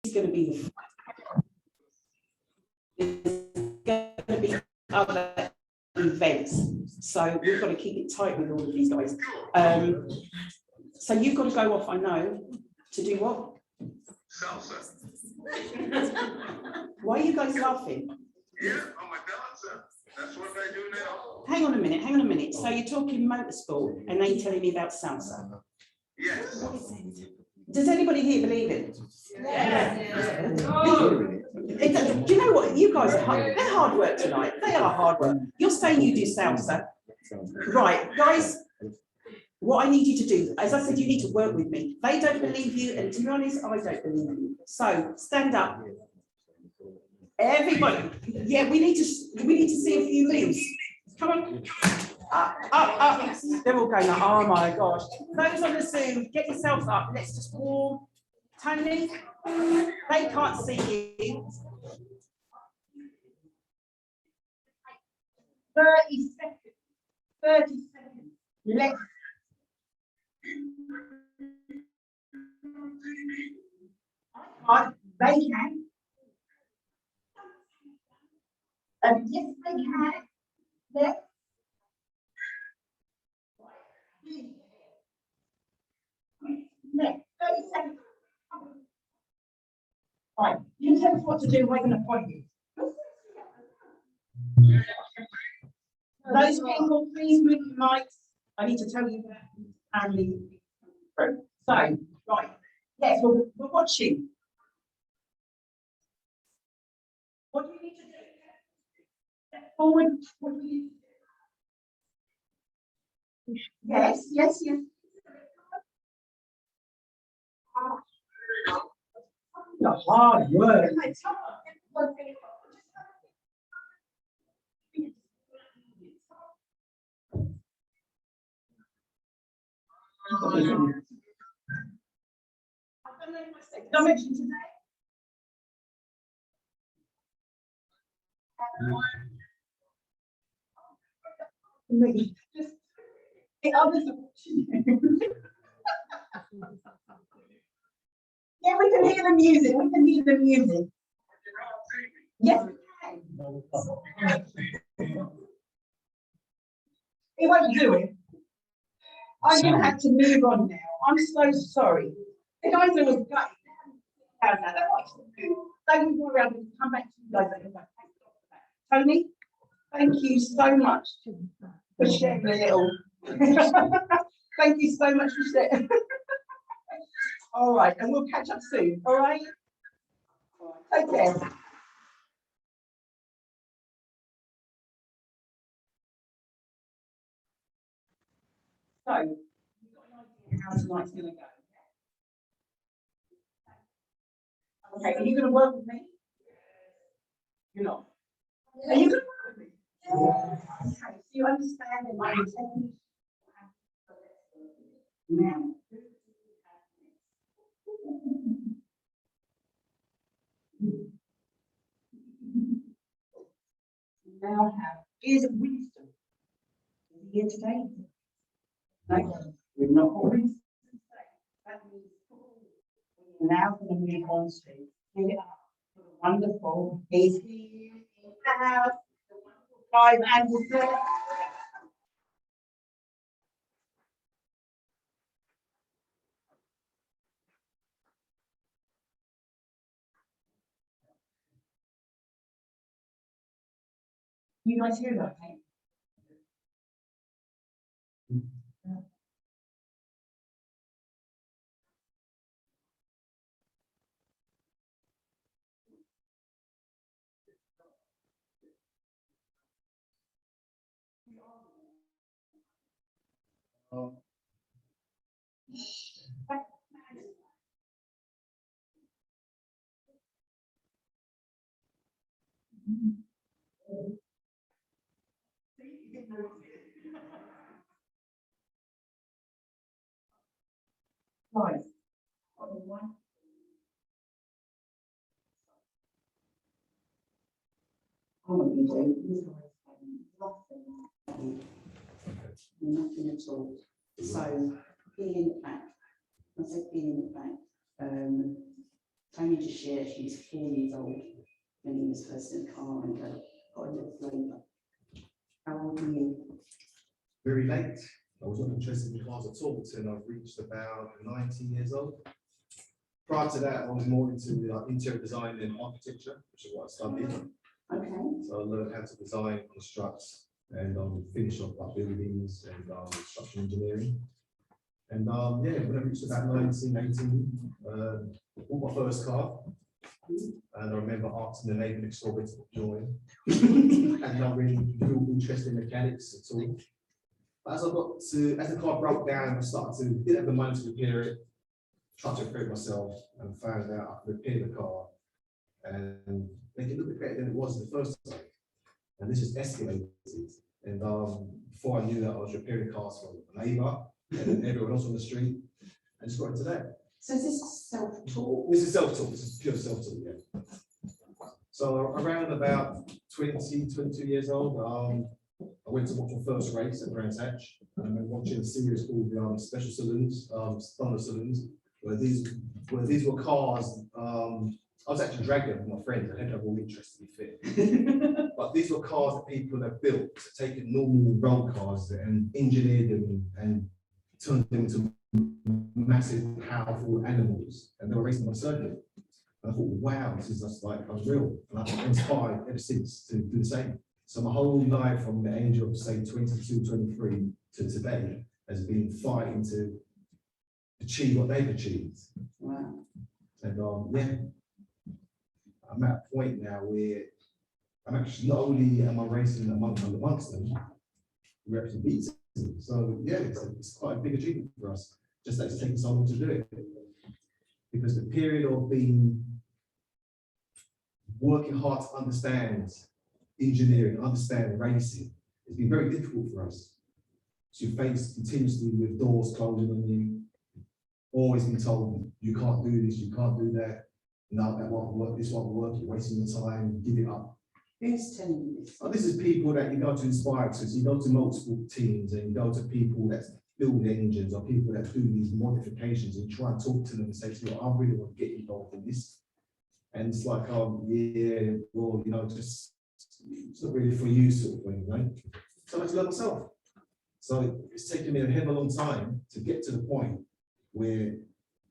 going to be other events, so we've got to keep it tight with all of these guys. So you've got to go off, I know, to do what? Salsa. Why are you guys laughing? Yeah, I'm a dancer. That's what I do now. Hang on a minute. So you're talking motorsport and then you're telling me about salsa? Yes. Does anybody here believe it? Yeah. Do you know what? You guys are hard, they're hard work tonight. They are hard work. You're saying you do salsa. Right, guys, what I need you to do, as I said, you need to work with me. They don't believe you, and to be honest, I don't believe you. So stand up. Everybody. Yeah, we need to see a few moves. Come on. Up. They're all going like, oh my gosh. Those on the Zoom, get yourselves up. Let's just warm. Tony, they can't see you. 30 seconds. 30 seconds. Let's. They can. Yes, they can. Let's. Next, 30 seconds. Right, you tell us what to do, we're going to point you. Those people, please move your mics. I need to tell you that. So, right, yes, we're watching. What do you need to do? Step forward. What do you do? Yes. The hard work. Dimension today. Just the others are watching. Yeah, we can hear the music. Yes, we can. It won't do it. I'm going to have to move on now. I'm so sorry. The guys are always gutted. They will go around and come back to you guys. Tony, thank you so much for sharing a little. Thank you so much for sharing. All right, and we'll catch up soon. All right? Take care. So, you've got an idea how tonight's going to go. Okay, are you going to work with me? You're not. Are you going to work with me? Okay, so you understand that my intention now. Now have is wisdom. Is he here today? No, we're not all wisdom today. That means we're now going to move on to give it up for the wonderful is here in the house, the wonderful five and you guys hear that? Okay? Right. One. I want you to nothing at all. So be in the back. I said be in the back. Tony just shared she was 4 years old when he was first in the car and got a little flavour. How old were you? Very late. I was not interested in cars at all until I've reached about 19 years old. Prior to that, I was more into interior design and architecture, which is what I studied. Okay. So I learned how to design, construct, and finish off like buildings and structural engineering. And yeah, when I reached about 19, 18, bought my first car. And I remember asking the neighbour next door to join. And not really real interest in mechanics at all. But as the car broke down, I didn't have the money to repair it, tried to repair it myself, and found out I could repair the car and make it look better than it was the first time. And this just escalated. And before I knew that, I was repairing cars for a neighbour and everyone else on the street, and just got into that. So is this self-taught? This is self-taught, this is pure self-taught, yeah. So around about 20, 22 years old, I went to watch my first race at Brands Hatch, and I remember watching a series called the Special Saloons, Thunder Saloons, where these were cars. I was actually dragging them with my friends. I had no real interest to be fit, but these were cars that people have built to take normal road cars and engineered them and turned them into massive, powerful animals, and they were racing on circuit. And I thought, wow, this is just like unreal, and I've been inspired ever since to do the same. So my whole life, from the age of say 22, 23 to today, has been fighting to achieve what they've achieved. Wow. And yeah, I'm at a point now where I'm actually not only am I racing amongst them, we're actually beating them. So yeah, it's quite a big achievement for us. Just that it's taken so long to do it, because the period of working hard to understand engineering, understand racing, has been very difficult for us. So you're faced continuously with doors closing on you, always been told you can't do this, you can't do that. No, that won't work, this won't work, you're wasting your time, give it up. Who's telling you this? Oh, this is people that you go to inspire to. So you go to multiple teams and you go to people that build engines or people that do these modifications and try and talk to them and say to them, I really want to get involved in this. And it's like, oh, yeah, well, you know, just it's not really for you sort of thing, right? So I had to learn myself. So it's taken me a hell of a long time to get to the point where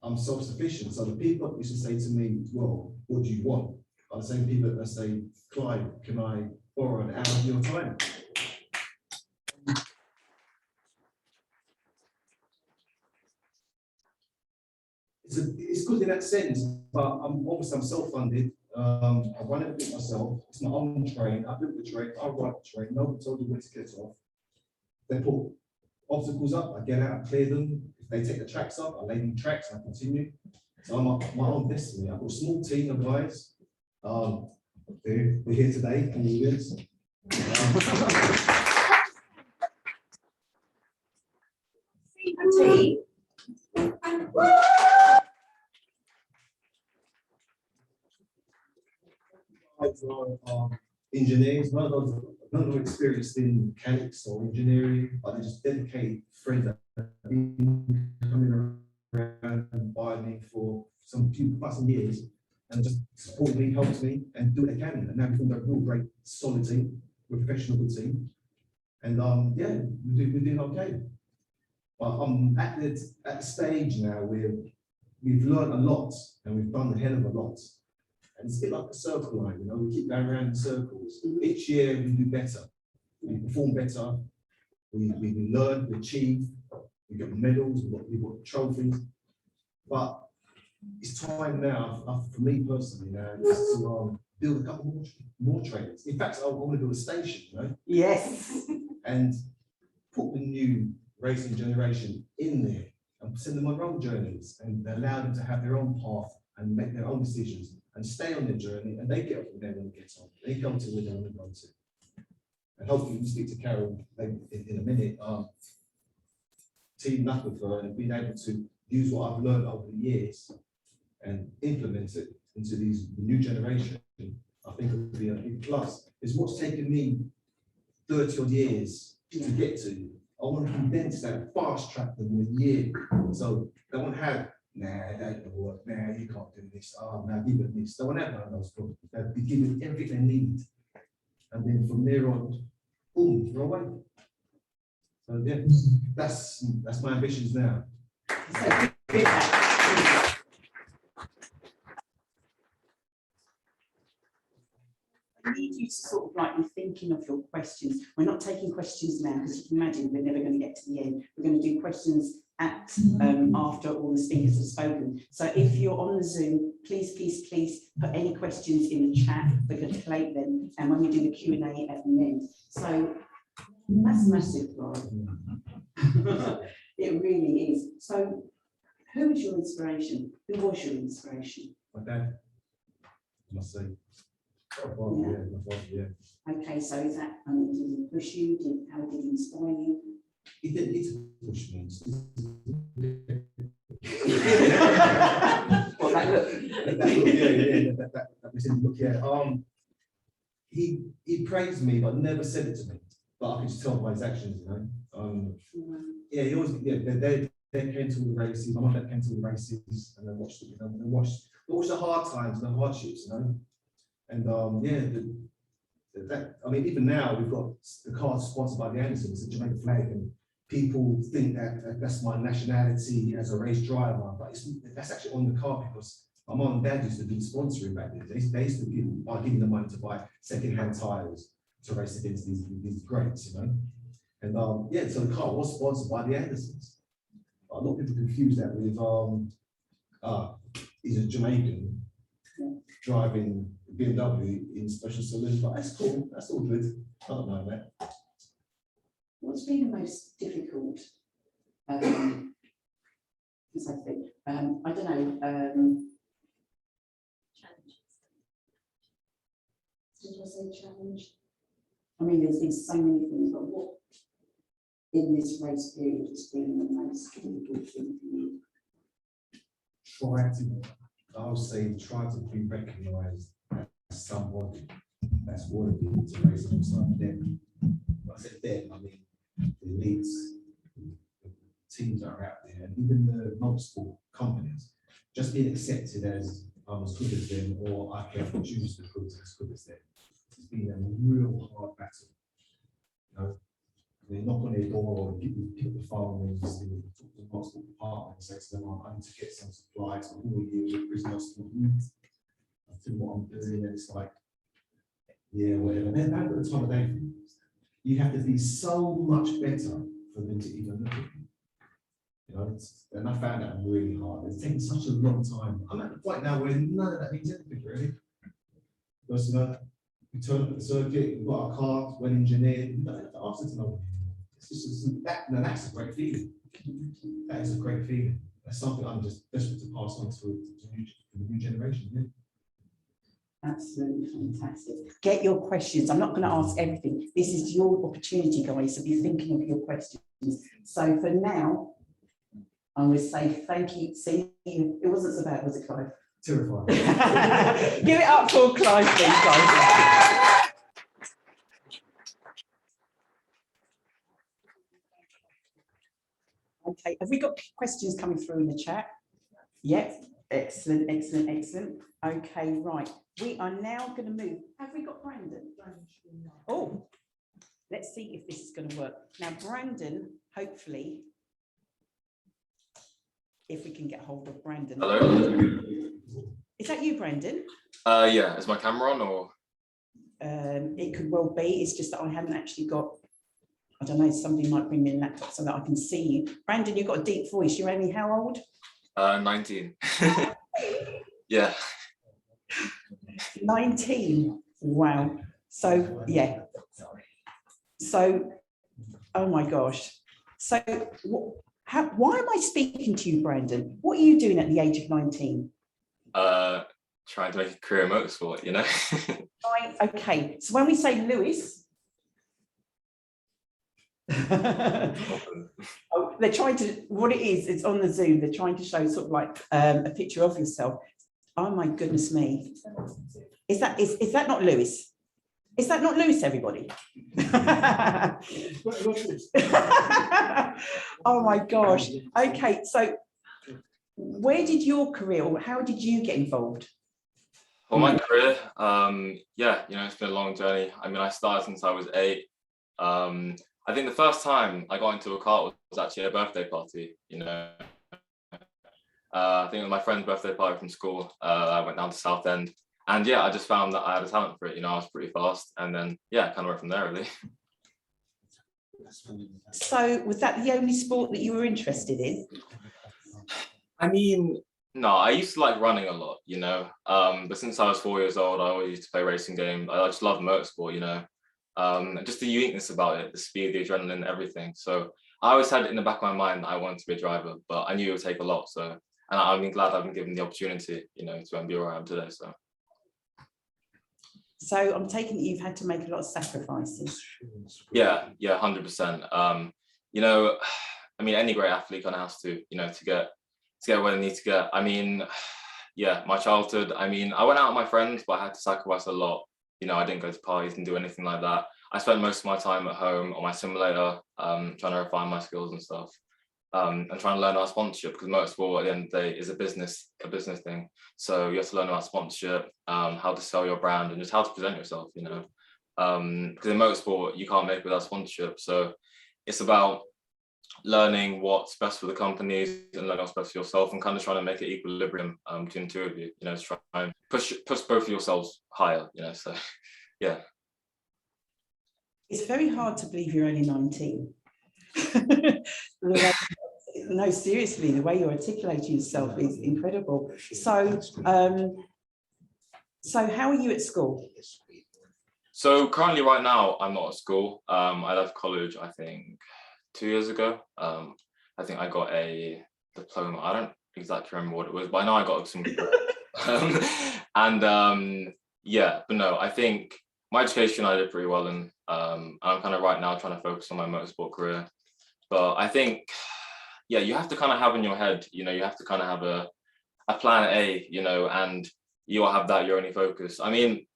I'm self-sufficient. So the people that used to say to me, well, what do you want? Are the same people that say, Clive, can I borrow an hour of your time? It's good in that sense, but I'm self-funded. I run everything myself. It's my own train. I built the train. I ride the train. Nobody told you where to get off. They put obstacles up. I get out, I clear them. If they take the tracks up, I lay them tracks. I continue. So I'm my own destiny. I've got a small team of guys. They're here today. Can you hear this? Engineers, none of them are experienced in mechanics or engineering, but they're just dedicated friends that have been coming around and buying me for some few plus years and just support me, help me, and do what they can. And now we formed a real great, solid team, we're a professional good team. And yeah, we're doing okay. But I'm at the stage now where we've learned a lot and we've done a hell of a lot. And it's a bit like a circle line, you know, we keep going around in circles. Each year we do better, we perform better, we learn, we achieve, we get medals, we've got trophies. But it's time now, for me personally, now, to build a couple more trainers. In fact, I want to build a station, you know? Yes. And put the new racing generation in there and send them on road journeys and allow them to have their own path and make their own decisions and stay on their journey, and they get up from there when they get on. They come to where they want to go to. And hopefully we speak to Carol in a minute, team up with her and being able to use what I've learned over the years and implement it into the new generation. I think it would be a big plus. It's what's taken me 30 odd years to get to. I want to condense that, fast track them in a year. So they won't have nah, that ain't gonna work, nah, you can't do this, oh, now give it this. So whenever those problems, they'll be given everything they need. And then from there on, boom, you're away. So yeah, that's my ambitions now. I need you to sort of like be thinking of your questions. We're not taking questions now because you can imagine we're never going to get to the end. We're going to do questions at after all the speakers have spoken. So if you're on the Zoom, please put any questions in the chat. We're going to collate them, and when we do the Q&A at the end. So that's massive, right? It really is. So who was your inspiration? Who was your inspiration? My dad, I must say. Yeah. My father, yeah. Okay, so is that, I mean, did he push you? How did he inspire you? He didn't need to push me. Well, that look. Yeah. He praised me, but never said it to me. But I could just tell by his actions, you know. Yeah, he always, yeah, they came to all the races. My mum came to all the races, and then watched, you know, and watched the hard times and the hardships, you know. And I mean, even now we've got the car sponsored by the Andersons, the Jamaican flag, and people think that that's my nationality as a race driver, but that's actually on the car because my mum and dad used to do sponsoring back then. They used to giving the money to buy second-hand tires to race against these greats, you know. And yeah, so the car was sponsored by the Andersons. A lot of people confuse that with he's a Jamaican driving BMW in special saloon, but that's cool. That's all good. I don't know that. What's been the most difficult? I don't know. Did I say challenge? I mean, there's been so many things, but what in this race period has been the most difficult thing for you? I would say, try to be recognised as somebody that's worthy to raise himself. Then, when I said them, I mean the elites, the teams that are out there, and even the motorsport companies, just being accepted as I'm as good as them, or I can choose to prove as good as them. It's been a real hard battle. You know, they knock on their door, or people pick up the phone and just talk to the motorsport department and say to them, I need to get some supplies for all you prisoners to do what I'm doing. And it's like, yeah, whatever. And at the time of day, you have to be so much better for them to even look at you. You know, and I found that really hard. It's taken such a long time. I'm at the point now where none of that means anything really. Because you know, we turn up at the circuit, we've got our car, well engineered, you don't have to ask it to know. It's just that. Now that's a great feeling. That is a great feeling. That's something I'm just desperate to pass on to the new generation. Yeah. Absolutely fantastic. Get your questions. I'm not going to ask everything. This is your opportunity, guys, so be thinking of your questions. So for now, I would say thank you. See, it wasn't so bad, was it, Clive? Terrifying. Give it up for Clive, please, guys. Okay, have we got questions coming through in the chat? Yep, excellent, excellent, excellent. Okay, right. We are now going to move. Have we got Brandon? Oh, let's see if this is going to work. Now, Brandon, hopefully, if we can get hold of Brandon. Hello. Is that you, Brandon? Yeah. Is my camera on or? It could well be. It's just that I haven't actually got. I don't know. Somebody might bring me a laptop so that I can see you. Brandon, you've got a deep voice. You're only how old? 19. Yeah. 19. Wow. So yeah. So, oh my gosh. So why am I speaking to you, Brandon? What are you doing at the age of 19? Trying to make a career in motorsport, you know. Right. Okay. So when we say Lewis, oh, they're trying to. What it is, it's on the Zoom. They're trying to show sort of like a picture of yourself. Oh my goodness me! Is that not Lewis? Is that not Lewis, everybody? Oh my gosh. Okay, so where did your career, or how did you get involved? Well, my career, yeah, it's been a long journey. I mean, I started since I was 8. I think the first time I got into a kart was actually a birthday party, I think it was my friend's birthday party from school. I went down to Southend, and yeah, I just found that I had a talent for it. I was pretty fast, and then yeah, kind of went from there really. So was that the only sport that you were interested in? I mean, no, I used to like running a lot, but since I was 4 years old, I always used to play racing games. I just love motorsport, just the uniqueness about it, the speed, the adrenaline, everything. So I always had it in the back of my mind that I wanted to be a driver, but I knew it would take a lot. So, and I've been glad I've been given the opportunity, to be where I am today. So I'm taking that you've had to make a lot of sacrifices. Yeah, 100%. I mean, any great athlete kind of has to, to get where they need to get. I mean, yeah, my childhood, I mean, I went out with my friends, but I had to sacrifice a lot. I didn't go to parties and do anything like that. I spent most of my time at home on my simulator, trying to refine my skills and stuff, and trying to learn about sponsorship, because motorsport at the end of the day is a business thing. So you have to learn about sponsorship, how to sell your brand, and just how to present yourself, because in motorsport, you can't make without sponsorship. So it's about learning what's best for the companies and learning what's best for yourself, and kind of trying to make an equilibrium between the two of you, to try and push both of yourselves higher, so yeah. It's very hard to believe you're only 19. No, seriously, the way you're articulating yourself is incredible. So, so how are you at school? So currently right now, I'm not at school. I left college, I think 2 years ago. I think I got a diploma. I don't exactly remember what it was, but I know I got some good yeah, but no, I think my education I did pretty well in. I'm kind of right now trying to focus on my motorsport career. But I think, yeah, you have to kind of have in your head, you have to kind of have a plan A, and you'll have that your only focus. I mean,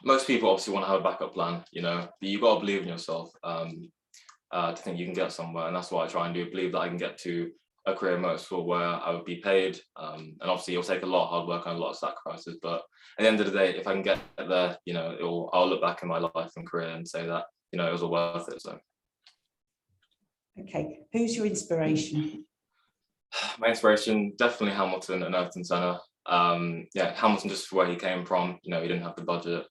most people obviously want to have a backup plan, but you've got to believe in yourself to think you can get somewhere. And that's what I try and do, believe that I can get to a career in motorsport where I would be paid. And obviously it'll take a lot of hard work and a lot of sacrifices. But at the end of the day, if I can get there, I'll look back in my life and career and say that, it was all worth it. So. Okay, who's your inspiration? My inspiration, definitely Hamilton and Ayrton Senna. Yeah, Hamilton, just for where he came from, he didn't have the budget.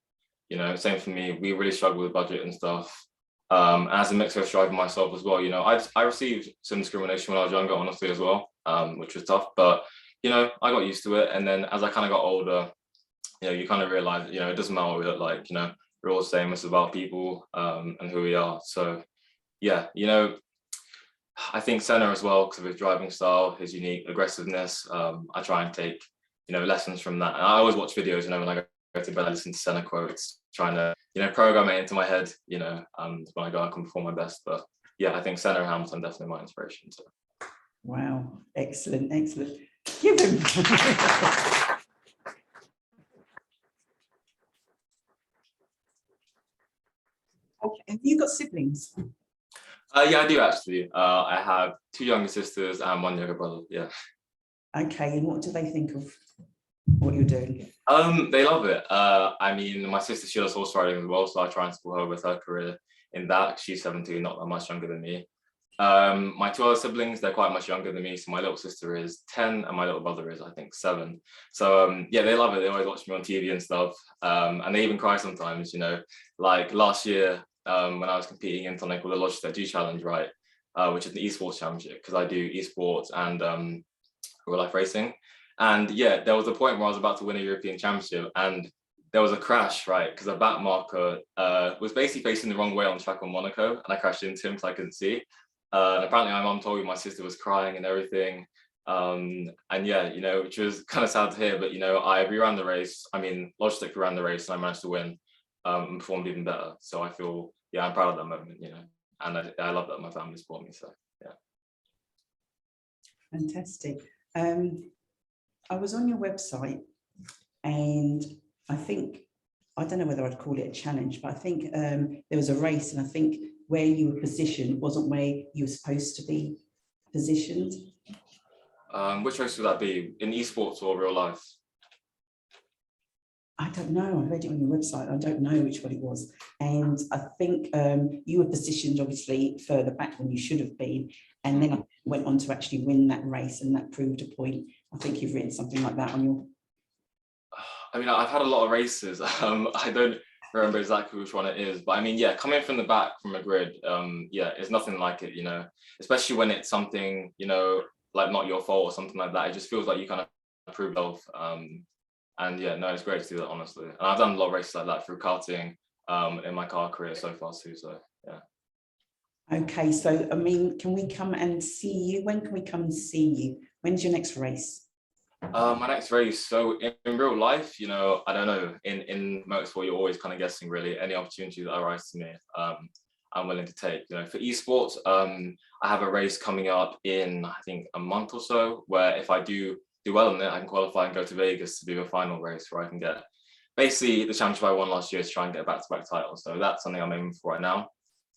Same for me. We really struggled with budget and stuff. As a mixed race driver myself as well, I received some discrimination when I was younger, honestly, as well, which was tough. But I got used to it. And then as I kind of got older, you kind of realize, it doesn't matter what we look like. We're all the same. It's about people and who we are. So yeah, I think Senna as well, because of his driving style, his unique aggressiveness. I try and take, lessons from that. And I always watch videos, when I go to bed, I listen to Senna quotes, trying to, program it into my head, when I go, I can perform my best. But yeah, I think Senna and Hamilton definitely my inspiration. So. Wow, excellent, excellent. Give him. Okay, have you got siblings? Yeah, I do actually. I have 2 younger sisters and 1 younger brother. Yeah. Okay, and what do they think of what you're doing? They love it. I mean, my sister, she does horse riding as well, so I try and support her with her career in that. She's 17, not that much younger than me. My 2 other siblings, they're quite much younger than me. So my little sister is 10 and my little brother is, I think, 7. So yeah, they love it. They always watch me on TV and stuff. And they even cry sometimes, like last year, when I was competing in something called the Logitech G Challenge, right? Which is the esports championship, because I do esports and real life racing. And yeah, there was a point where I was about to win a European championship and there was a crash, right? Because a back marker was basically facing the wrong way on track on Monaco, and I crashed into him, so I couldn't see. And apparently my mum told me my sister was crying and everything. And yeah, which was kind of sad to hear, but I reran the race. I mean, Logitech ran the race and I managed to win and performed even better. So I feel, yeah, I'm proud of that moment, and I love that my family support me. So yeah. Fantastic. I was on your website and I think, I don't know whether I'd call it a challenge, but I think there was a race and I think where you were positioned wasn't where you were supposed to be positioned. Which race would that be? In esports or real life? I don't know. I read it on your website. I don't know which one it was. And I think you were positioned obviously further back than you should have been. And then I went on to actually win that race, and that proved a point. I think you've written something like that on your. I mean, I've had a lot of races. I don't remember exactly which one it is, but I mean, yeah, coming from the back from a grid, yeah, it's nothing like it, you know, especially when it's something, you know, like not your fault or something like that. It just feels like you kind of prove yourself. And yeah, no, it's great to do that, honestly. And I've done a lot of races like that through karting in my car career so far too. So yeah. Okay, so I mean, can we come and see you? When can we come and see you? When's your next race? My next race. So in real life, you know, I don't know. In motorsport, you're always kind of guessing really any opportunity that arise to me. I'm willing to take. You know, for esports, I have a race coming up in I think a month or so, where if I do well in it, I can qualify and go to Vegas to do a final race where I can get basically the championship I won last year to try and get a back-to-back title. So that's something I'm aiming for right now.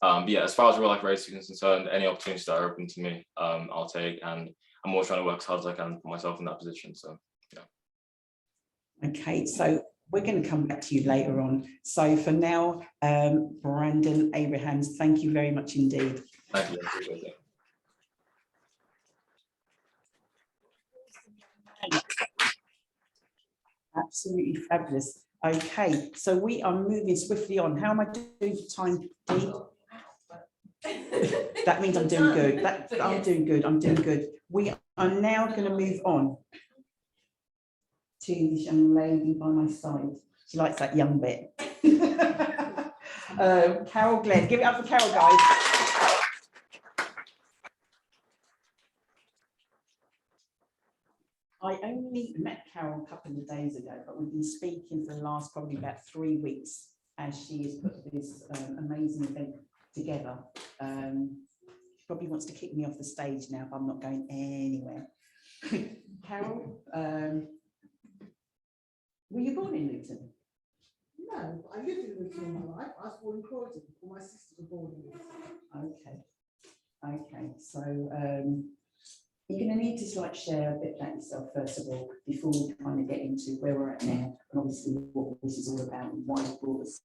But yeah, as far as real life racing is concerned, any opportunities that are open to me, I'll take, and I'm always trying to work as hard as I can for myself in that position. So yeah. Okay, so we're going to come back to you later on. So for now, Brandon Abrahams, thank you very much indeed. Thank you. I appreciate it. Absolutely fabulous. Okay, so we are moving swiftly on. How am I doing for time, Dee? That means I'm doing good. I'm doing good. I'm doing good. We are now going to move on to this young lady by my side. She likes that young bit. Carol Glenn. Give it up for Carol, guys. I only met Carol a couple of days ago, but we've been speaking for the last probably about 3 weeks as she has put this amazing event together. She probably wants to kick me off the stage now if I'm not going anywhere. Carol, were you born in Luton? No, I lived in Luton all my life. I was born in Croydon. All my sisters were born in Luton. Okay, so you're going to need to like share a bit about yourself first of all before we kind of get into where we're at now and obviously what this is all about and why you brought us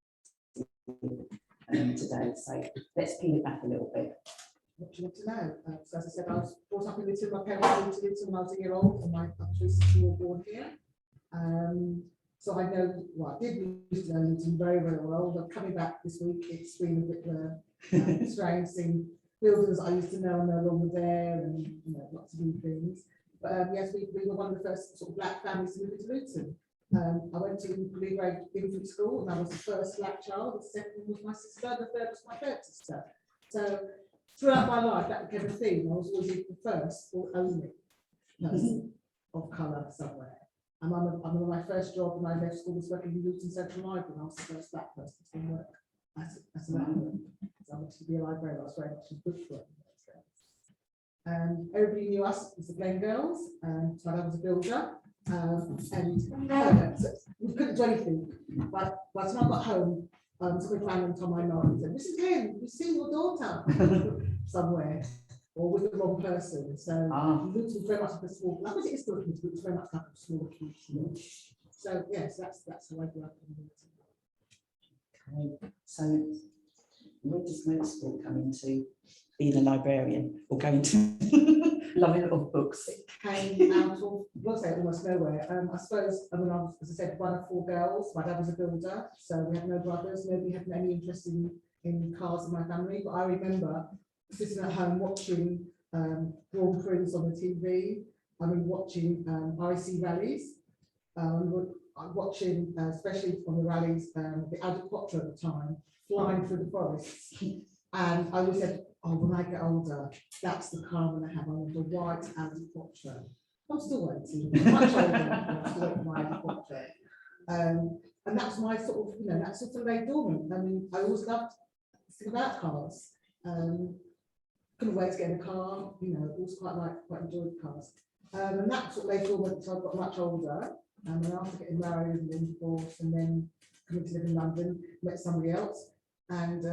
today. So let's peel it back a little bit. What do you want to know? So as I said, I was brought up in Luton. My parents moved to Luton when I was a year old, and my three sisters were born here. So I know, well, I did used to know Luton very, very well. But coming back this week, it's been a bit strange seeing buildings I used to know are no longer there, and you know, lots of new things. But yes, we were one of the first sort of black families to move into Luton. I went to Blue Grade Infant School, and I was the first black child. The second was my sister, the third was my third sister. So throughout my life, that became a theme. I was always the first or only person of colour somewhere. And I remember my first job when I left school was working in Luton Central Library, and I was the first black person to work as a librarian. So I wanted to be a librarian. I was very much a book work. Everybody knew us as the Glen Girls, and so I was a builder. So we couldn't do anything. But by the time I got home, somebody rang and told my mum and said, "Mrs. Glen, we've seen your daughter somewhere." Or with the wrong person. So Luton was very much like a small, I think it's still Luton, but it's very much like a small community. So yes, that's how I grew up in Luton. Okay. So where does motorsport come into being a librarian or going to loving of books? It came out of, well, say almost nowhere. I suppose, I mean, I was, as I said, one of 4 girls. My dad was a builder, so we had no brothers. Nobody had any interest in cars in my family. But I remember sitting at home watching Grand Prix on the TV. I mean, watching RAC rallies. Watching, especially on the rallies, the Audi Quattro at the time, flying through the forests. And I always said, oh, when I get older, that's the car I'm going to have. I want a white Audi Quattro. I'm still waiting. I'm much older. I'm still waiting for my Audi Quattro. And that's my sort of, you know, that sort of lay dormant. I mean, I always loved thinking about cars. Couldn't wait to get in a car, you know, always quite enjoyed cars. And that sort of lay dormant until I got much older. And then after getting married and then divorced and then coming to live in London, met somebody else. And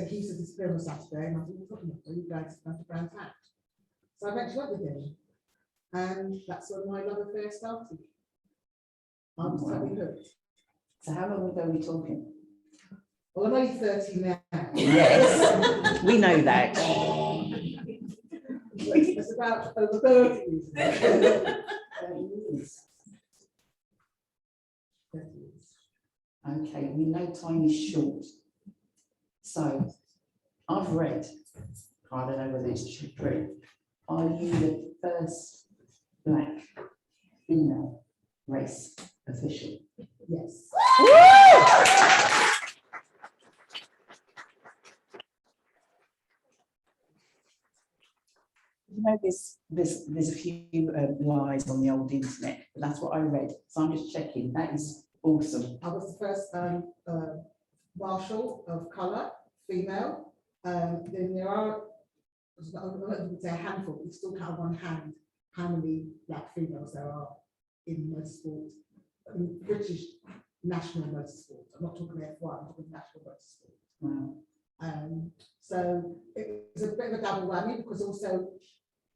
he used to disappear on a Saturday, and I thought, what are you guys going to Brands Hatch? So I eventually went with him. And that's when my love affair started. I was totally hooked. So how long ago are we talking? Well, I'm only 30 now. Yes, we know that. It's about over 30 years ago. 30 years. Okay, we know time is short. So I've read, I don't know whether it's true, are you the first black female race official? Yes. You know, there's a few lies on the old internet, but that's what I read. So I'm just checking. That is awesome. I was the first marshal of colour, female. Then there are, I'm not going to say a handful, but we still count one hand how many black females there are in motorsport, in British national motorsport. I'm not talking F1, I'm talking national motorsport. Wow. So it's a bit of a double whammy because also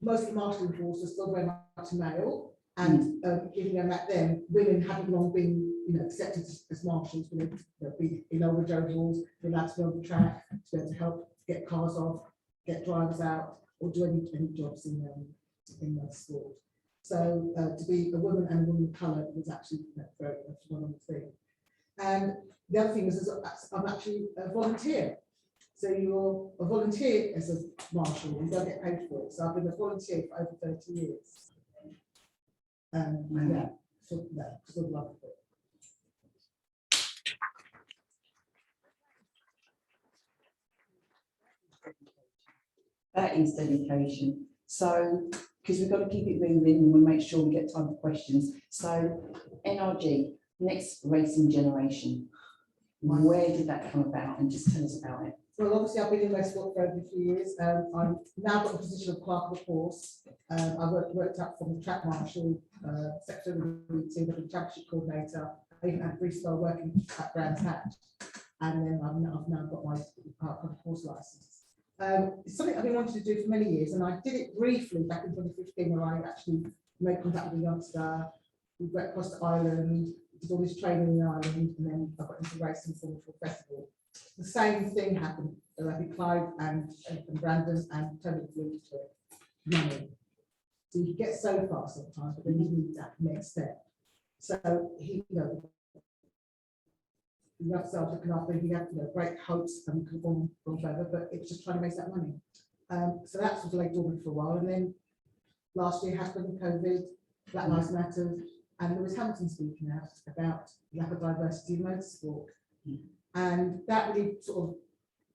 most of the marshalling force are still very much male, and given them back then, women haven't long been, accepted as marshals. They'll be in overall, be allowed to be on the track, to be able to help get cars off, get drivers out, or do any jobs in sport. So to be a woman and a woman of colour was actually very much one of the thing. And the other thing is I'm actually a volunteer. So you're a volunteer as a marshal, you don't get paid for it. So I've been a volunteer for over 30 years. Yeah, so good luck with it. That is dedication. So, because we've got to keep it moving and we'll make sure we get time for questions. So, NRG, Next Racing Generation. Where did that come about? And just tell us about it. Well, obviously, I've been in motorsport for over a few years. I've now got the position of clerk of the course. I worked up from the track marshal, secretary of the team, the championship coordinator. I even had a brief spell working at Brands Hatch, and then I've now got my clerk of the course license. It's something I've been wanting to do for many years, and I did it briefly back in 2015, where I actually made contact with a youngster. We went across to Ireland, did all this training in Ireland, and then I got into racing for the festival. The same thing happened. I think Clive and Brandon and Tony flew to it. Money. So you get so far sometimes, but then you need that next step. So he, he loved looking after. He had great hopes and could go on further, but it was just trying to make that money. So that was like dormant for a while, and then last year happened COVID, Black Lives Matter, and Lewis Hamilton speaking out about lack of diversity in motorsport. And that really sort of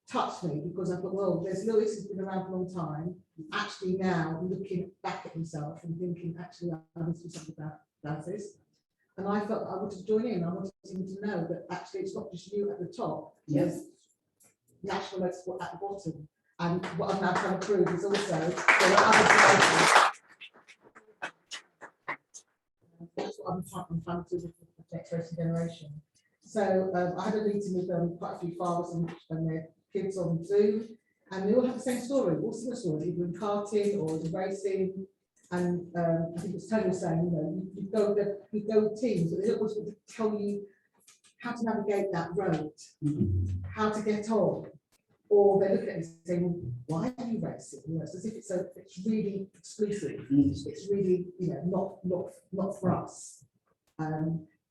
touched me because I thought, well, there's Lewis who's been around for a long time, actually now looking back at himself and thinking, actually, I need to do something about this. And I felt I wanted to join in. I wanted him to know that actually it's not just you at the top, there's national motorsport at the bottom. And what I'm now trying to prove is also there are other drivers. That's what I'm trying to do with the Next Racing Generation. So I had a meeting with quite a few fathers and their kids on Zoom, and they all have the same story, all similar stories, either in karting or in racing. And I think it's Tony was saying, you go with teams, but they don't always want to tell you how to navigate that road, how to get on, or they look at it and say, well, why are you racing? It's as if it's really exclusive. It's really not for us.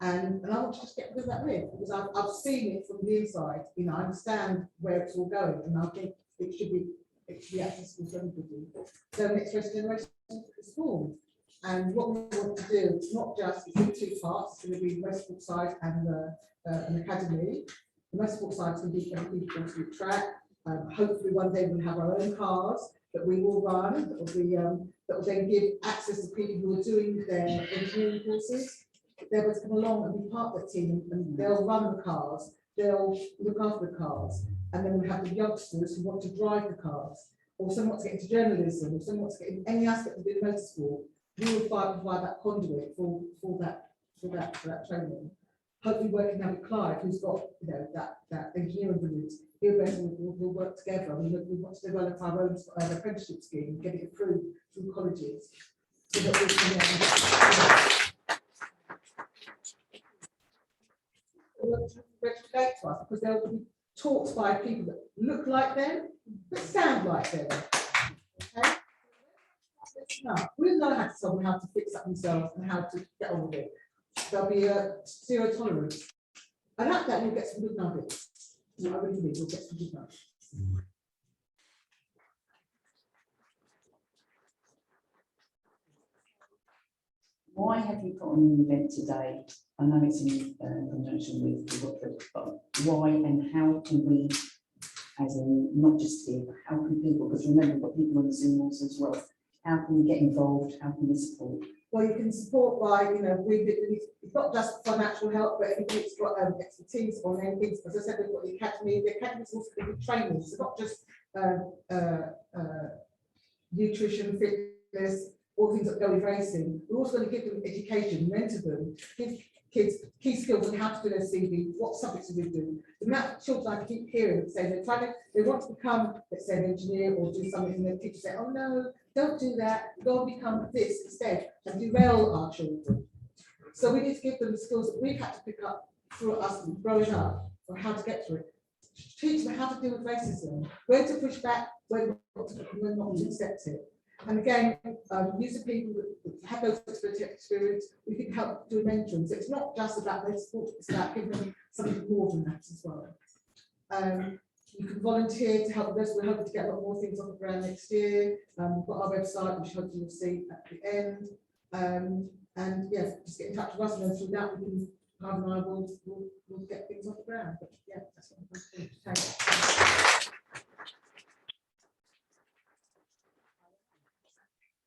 And I want to just get rid of that myth because I've seen it from the inside. I understand where it's all going, and I think it should be accessible to everybody. So Next Racing Generation is formed, and what we want to do is not just it's in two parts. It's going to be the motorsport side and an academy. The motorsport side is going to be people to the track. Hopefully, one day we'll have our own cars that we will run. That will then give access to people who are doing their engineering courses. They're able to come along and be part of the team, and they'll run the cars, they'll look after the cars, and then we have the youngsters who want to drive the cars, or someone wants to get into journalism, or someone wants to get into any aspect of the motorsport. We will provide that conduit for that training. Hopefully, working now with Clive, who's got that engineering route, we'll work together. We want to develop our own apprenticeship scheme and get it approved through colleges. so that we can, relate to us, because they'll be taught by people that look like them, that sound like them. Okay? No, we'll know how to tell them how to fix up themselves and how to get on with it. There'll be a zero tolerance. And at that, you'll get some good nuggets. I really think you'll get some good nuggets. Why have you put on an event today? I know it's in conjunction with the Watford, but why and how can we, as in not just here, but how can people, because remember we've got people on the Zoom also as well, how can we get involved, how can we support? Well, you can support by, it's not just financial help, but anything that's got expertise on anything. As I said, we've got the academy is also going to be training. So not just nutrition, fitness, all things that go with racing. We're also going to give them education, mentor them, give kids key skills on how to do their CV, what subjects do we do. The amount of children I keep hearing that say they want to become, let's say, an engineer or do something, and the teacher say, oh no, don't do that, go and become this instead, and derail our children. So we need to give them the skills that we've had to pick up through us growing up, on how to get through it. Teach them how to deal with racism, when to push back, when not to accept it. And again, use of people that have those experience, we can help do mentoring. So it's not just about their sport, it's about giving them something more than that as well. You can volunteer to help us. We're hoping to get a lot more things on the ground next year. We've got our website, which hopefully you'll see at the end. And yeah, just get in touch with us, and then through that we can, Harvey and I will get things off the ground. But yeah, that's what I'm going to do. Thanks.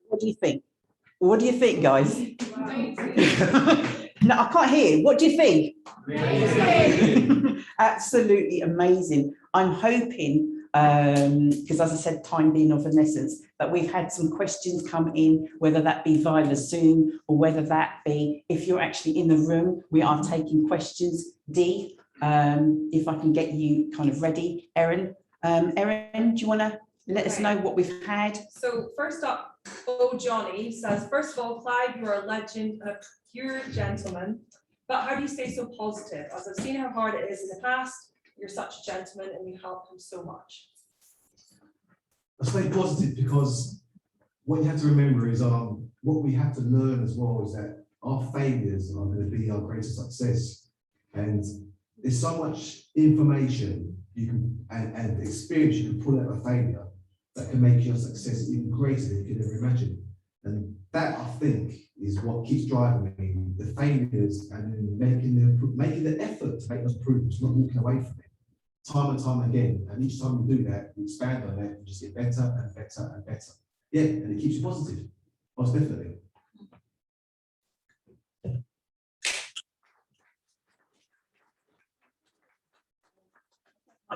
What do you think? What do you think, guys? No, I can't hear. What do you think? Absolutely amazing. I'm hoping, because as I said, time being of an essence, that we've had some questions come in, whether that be via the Zoom or whether that be, if you're actually in the room, we are taking questions. Dee, if I can get you kind of ready. Erin, do you want to let us know what we've had? So first up, Oh Johnny says, first of all, Clive, you're a legend and a pure gentleman, but how do you stay so positive? As I've seen how hard it is in the past, you're such a gentleman and you help him so much. I stay positive because what you have to remember is what we have to learn as well is that our failures are going to be our greatest success. And there's so much information you can and experience you can pull out of failure that can make your success even greater than you could ever imagine. And that, I think, is what keeps driving me, the failures and then making the effort to make those improvements, not walking away from it, time and time again. And each time you do that, you expand on it, you just get better and better and better. Yeah, and it keeps you positive, most definitely.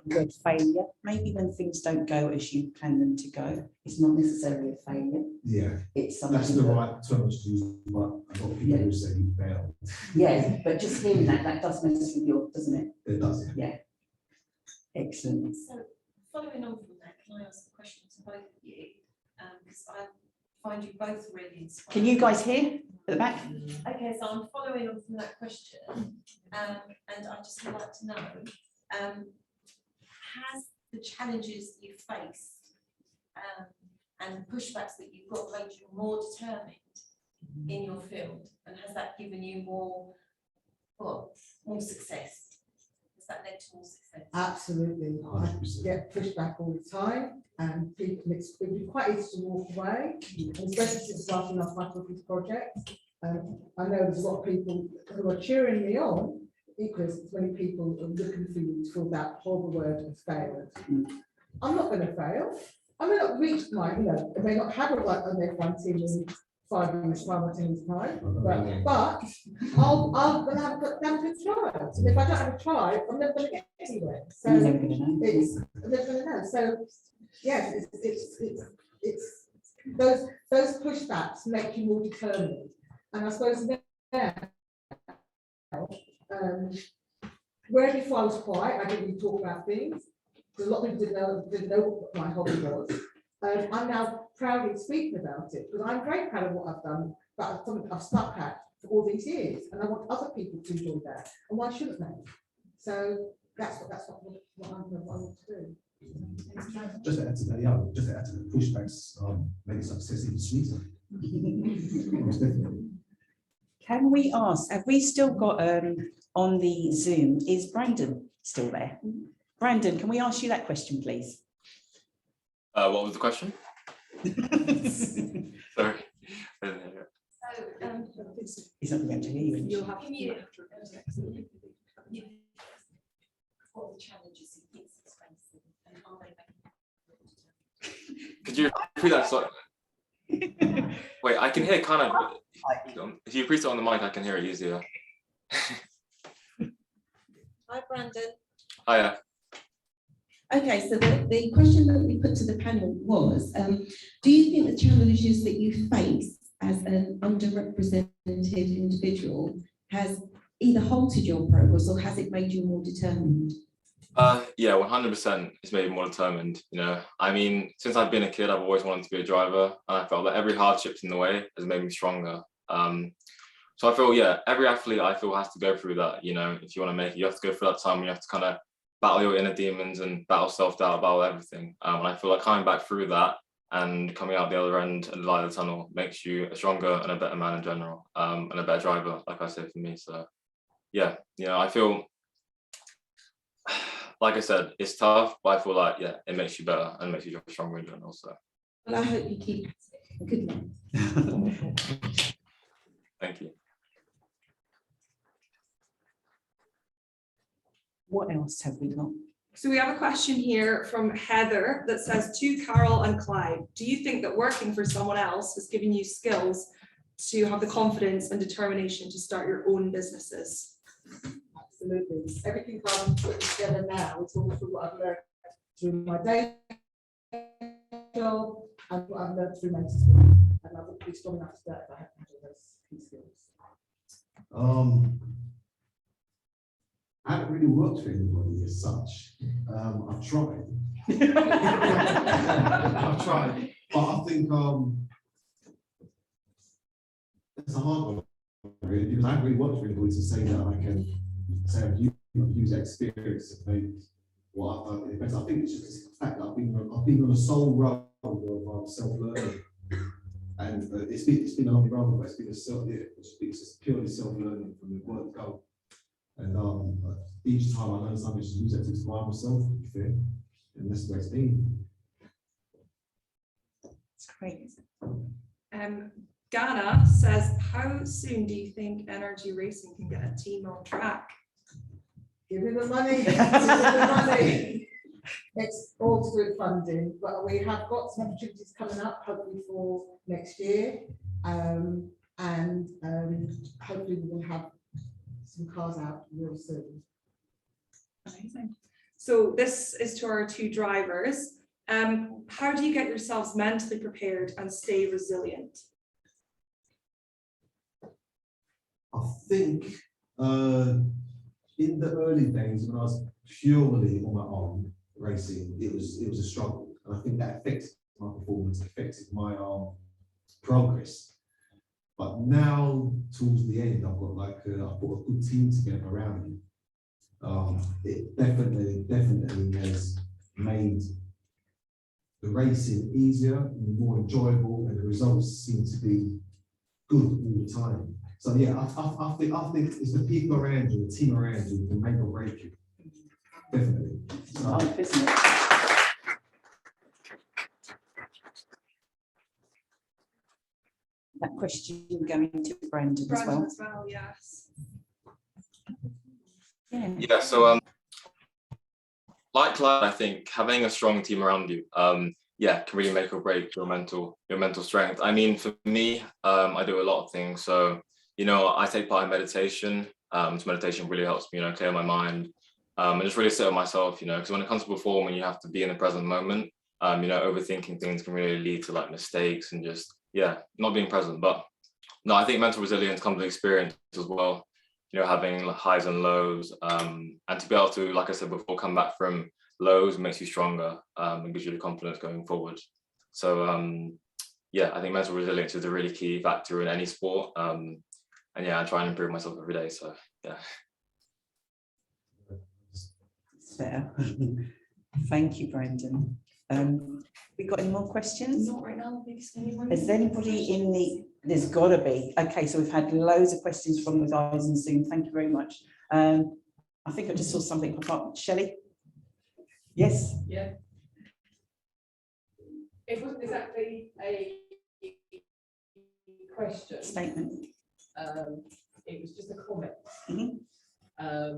Word failure, maybe when things don't go as you plan them to go, it's not necessarily a failure. Yeah, it's something that's the right term to use, but a lot of people who say you failed. Yeah, but just hearing that does mess with you, doesn't it? It does, yeah. Excellent. So following on from that, can I ask a question to both of you? Because I find you both really inspiring. Can you guys hear at the back? Okay, so I'm following on from that question, and I just would like to know, has the challenges you faced and the pushbacks that you've got made you more determined in your field, and has that given you more success? Has that led to more success? Absolutely. 100%. I get pushback all the time, and people, it would be quite easy to walk away, and especially since starting off my cookies project. I know there's a lot of people who are cheering me on, because many people are looking for you to feel that horrible word of failure. I'm not going to fail. I may not reach my, I may not have a right on their front team in 5 years, 5 or 10 years time, but I'm going to have a good try. So if I don't have a try, I'm never going to get anywhere. So You're never going to know. I'm never going to know. So yes, it's those pushbacks make you more determined. And I suppose now, where before I was quiet, I didn't really talk about things, because a lot of people didn't know what my hobby was. I'm now proudly speaking about it, because I'm very proud of what I've done, but it's something I've stuck at for all these years, and I want other people to enjoy that, and why shouldn't they? So that's what I want to do. Just to add to that, yeah, just to add to the pushbacks, maybe success even sweeter. Most definitely. Can we ask, have we still got on the Zoom, is Brandon still there? Brandon, can we ask you that question, please? What was the question? Sorry. So, He's not going to hear you. You'll have can you, what the challenges he thinks he's facing, and are they making? Could you repeat that? So, wait, I can hear kind of. If you repeat it on the mic, I can hear it easier. Hi, Brandon. Hiya. Okay, so the question that we put to the panel was, do you think the challenges that you face as an underrepresented individual has either halted your progress or has it made you more determined? Yeah, 100%. It's made me more determined. You know, I mean, since I've been a kid, I've always wanted to be a driver, and I felt that every hardship in the way has made me stronger. So I feel, yeah, every athlete I feel has to go through that. You know, if you want to make it, you have to go through that time. You have to kind of battle your inner demons and battle self-doubt, battle everything. And I feel like coming back through that and coming out the other end and the light of the tunnel makes you a stronger and a better man in general, and a better driver, like I said, for me. So yeah, you know, I feel, like I said, it's tough, but I feel like, yeah, it makes you better and makes you stronger in general. So Well, I hope you keep it. Good luck. thank you. What else have we got? So we have a question here from Heather that says, to Carol and Clyde, do you think that working for someone else has given you skills to have the confidence and determination to start your own businesses? Absolutely. Everything I'm putting together now is all through what I've learned through my day job and what I've learned through mental school. And I would be strong enough to do that if I had those key skills. I haven't really worked for anybody as such. I've tried. I've tried, but I think it's a hard one, really, because I haven't really worked for anybody to say that I can say I've used that experience to make what I've done better. I think it's just the fact that I've been on a sole road of self-learning, and it's been a lovely road, but it's just purely self-learning from the word go. And each time I learn something, just use that to inspire myself, to be fair, and that's the way it's been. It's great. Ghana says, how soon do you think Energy Racing can get a team on track? Give me the money. Give me the money. It's all to do with funding, but we have got some opportunities coming up, hopefully for next year, and hopefully we will have some cars out real soon. Amazing. So this is to our two drivers. How do you get yourselves mentally prepared and stay resilient? I think in the early days when I was purely on my own racing, it was a struggle, and I think that affected my performance, affected my progress. But now, towards the end, I've got I put a good team together around me. It definitely has made the racing easier and more enjoyable, and the results seem to be good all the time. So yeah, I think it's the people around you, the team around you, can make or break you. Definitely. So, Isn't it? That question going to Brandon as well. As well, yes. Yeah, so like Clyde, I think having a strong team around you, yeah, can really make or break your mental strength. I mean, for me, I do a lot of things. So, you know, I take part in meditation. So meditation really helps me, you know, clear my mind, and just really sit with myself, you know, because when it comes to performing, you have to be in the present moment. You know, overthinking things can really lead to like mistakes and just, yeah, not being present. But no, I think mental resilience comes with experience as well. You know, having highs and lows, and to be able to, like I said before, come back from lows makes you stronger, and gives you the confidence going forward. So yeah, I think mental resilience is a really key factor in any sport. And yeah, I try and improve myself every day. So yeah. Fair. Thank you, Brendan. We got any more questions? Not right now, because anyone. Is there anybody in the, there's gotta be. Okay, so we've had loads of questions from the guys in Zoom. Thank you very much. I think I just saw something pop up. Shelley? Yes? Yeah. It wasn't exactly a question. Statement. It was just a comment. Mhm. I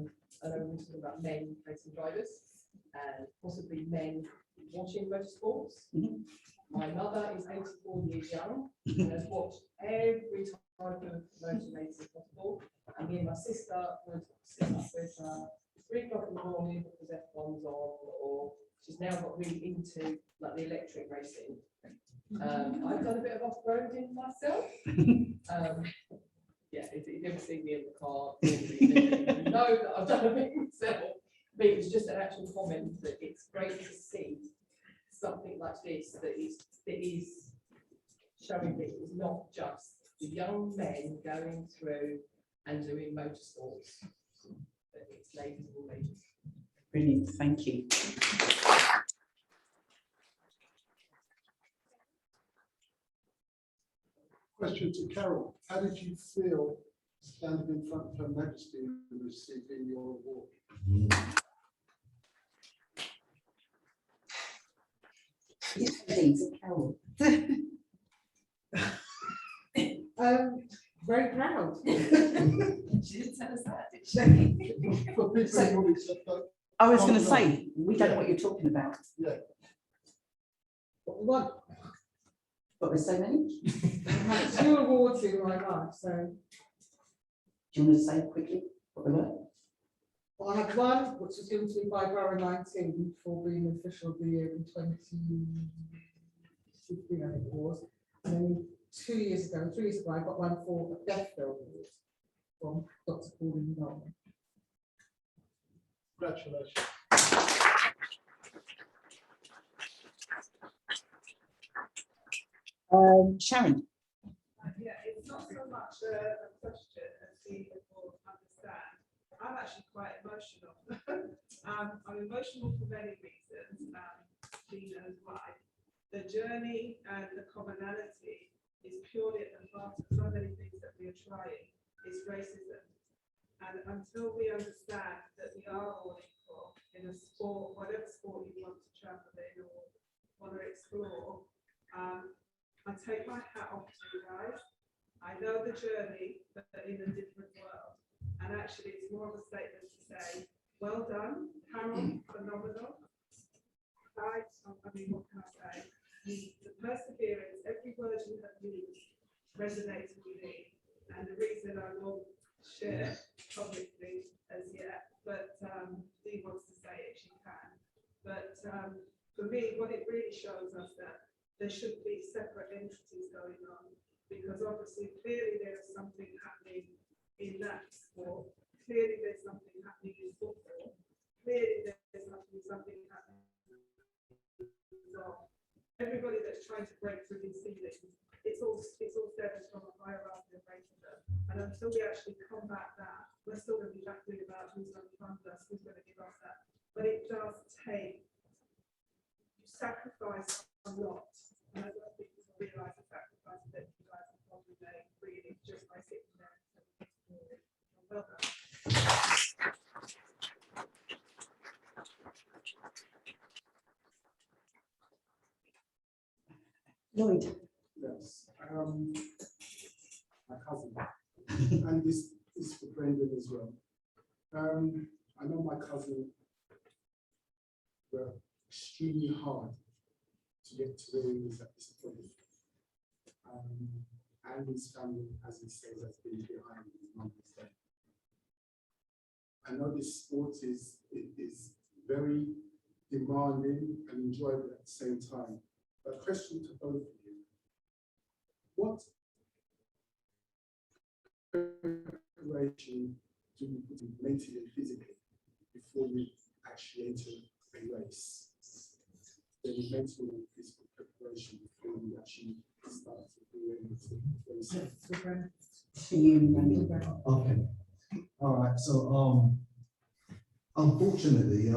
know we're talking about men racing drivers and possibly men watching motorsports. Mhm. My mother is 84 years young and has watched every type of motor racing possible. And me and my sister would sit up with 3 o'clock in the morning because F1's on, or she's now got really into like the electric racing. I've done a bit of off-roading myself. Yeah, if you ever see me in the car, you know that I've done a bit myself. But it was just an actual comment that it's great to see something like this that is showing that it's not just the young men going through and doing motorsports, but it's ladies of all ages. Brilliant, thank you. Question to Carol. How did you feel standing in front of Her Majesty and receiving your award? Carol. Very proud. She didn't tell us that, did she? For people who accept that, I was going to say, we don't know what you're talking about. yeah. What, But there's so many. I had 2 awards in my life, so Do you want to say quickly what they were? I had one which was given to me by Borough 19 for being official of the year in 2015, I think it was. And then 3 years ago, I got one for a Deaf Film Award from Dr. Pauline Nolan. Congratulations. Sharon. Yeah, it's not so much a question as being able to understand. I'm actually quite emotional. I'm emotional for many reasons. She knows why. The journey and the commonality is purely at the heart of so many things that we are trying, is racism. And until we understand that we are all equal in a sport, whatever sport you want to travel in or want to explore, I take my hat off to you guys. I know the journey, but in a different world. And actually, it's more of a statement to say, well done, Carol, phenomenal. Right, I mean, what can I say? The perseverance, every word you have used resonates with me. And the reason I won't share publicly as yet, but Dee wants to say it, she can. But for me, what it really shows us that there should be separate entities going on, because obviously, clearly there is something happening in that sport. Clearly there's something happening in football. Clearly there's something happening. So everybody that's trying to break through these ceilings, it's all stemming from a hierarchy of racism. And until we actually combat that, we're still going to be battling about who's going to fund us, who's going to give us that. But it does take sacrifice a lot. And I don't think people realise the sacrifice that you guys have probably made, really, just by sitting there. Well done. Lloyd. Yes. My cousin. And this is for Brendan as well. I know my cousin worked extremely hard to get to where he was at this point. And his family, as he says, has been behind his mum is dead. I know this sport is very demanding and enjoyable at the same time. But question to both of you: what preparation do you put in mentally and physically before you actually enter a race? Then mental and physical preparation before you actually start For you, Randy. Okay, all right, so, unfortunately,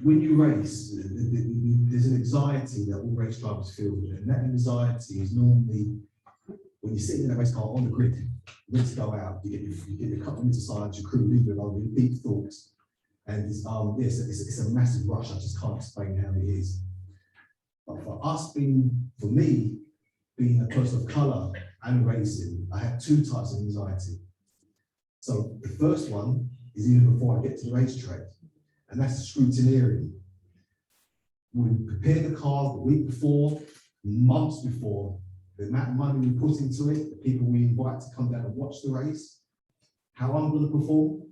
when you race, there's an anxiety that all race drivers feel, and that anxiety is normally when you're sitting in a race car on the grid, ready to go out, you get your couple of minutes aside, your crew leave you alone, your deep thoughts, and it's a massive rush. I just can't explain how it is. But for me, being a person of colour and racing, I have two types of anxiety. So the first one is even before I get to the racetrack, and that's scrutineering. We prepare the car the week before, months before, the amount of money we put into it, the people we invite to come down and watch the race, how I'm going to perform.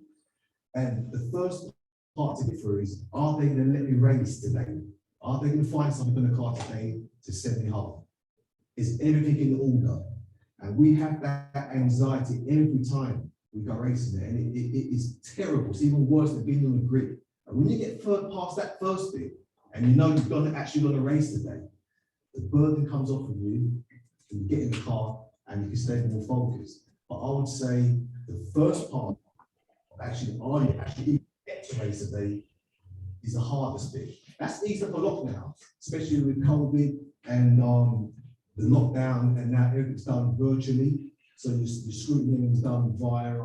And the first part to get through is, are they going to let me race today? Are they going to find something in the car today to send me home? Is everything in order? And we have that anxiety every time we go racing there, and it is terrible. It's even worse than being on the grid. And when you get past that first bit, and you know you're actually going to race today, the burden comes off of you, and you get in the car, and you can stay more focused. But I would say the first part of actually, are you actually get to race today, is the hardest bit. That's eased up a lot now, especially with COVID and the lockdown, and now everything's done virtually. So your scrutiny is done via